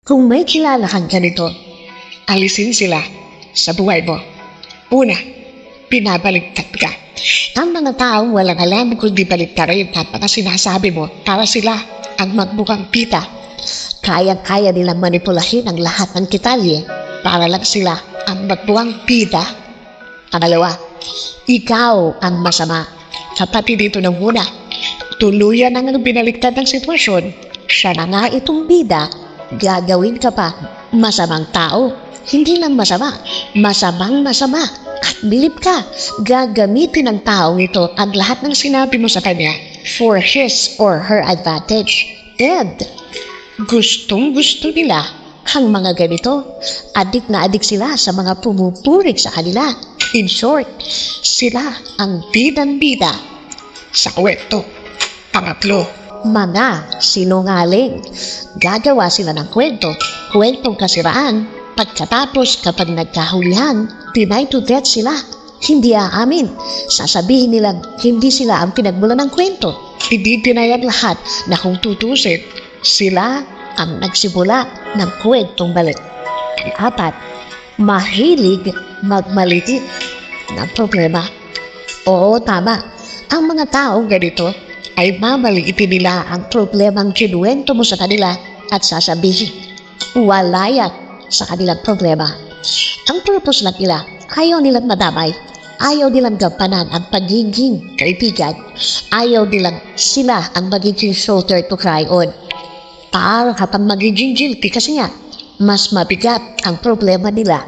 Kung may kilala kang ganito, alisin sila sa buhay mo. Una, pinabaliktad ka. Ang mga taong walang alam kundi baliktarin at mga sinasabi mo para sila ang magmukhang pita. Kaya-kaya nilang manipulahin ang lahat ng detalye para lang sila ang magmukhang pita. Pangalawa, ikaw ang masama. Sa pati dito ng una, tuluyan ang binaliktad ng sitwasyon. Siya na nga itong bida, gagawin ka pa masamang tao. Hindi lang masama, masamang masama. At bilib ka, gagamitin ng taong ito ang lahat ng sinabi mo sa kanya for his or her advantage. And gustong gusto nila ang mga ganito. Adik na adik sila sa mga pumupurik sa kanila. In short, sila ang bidang-bida sa kwento. Pangatlo, mga sinungaling. Gagawa sila ng kwentong kasiraan. Pagkatapos kapag nagkahulihan, deny to death sila. Hindi aamin. Sasabihin nilang hindi sila ang pinagmulan ng kwento. Hindi dinayan lahat na kung tutusin, sila ang nagsimula ng kwentong balik. Apat, mahilig magmalitit ng problema. Oo, tama. Ang mga taong ganito ay mamaliitin nila ang problemang kinuwento mo sa kanila at sasabihin, wala yan sa kanilang problema. Ang purpose lang nila, ayaw nilang madamay. Ayaw nilang gampanan ang pagiging kaibigan. Ayaw nilang sila ang magiging shoulder to cry on. Para kapag magiging guilty kasi nga, mas mabigat ang problema nila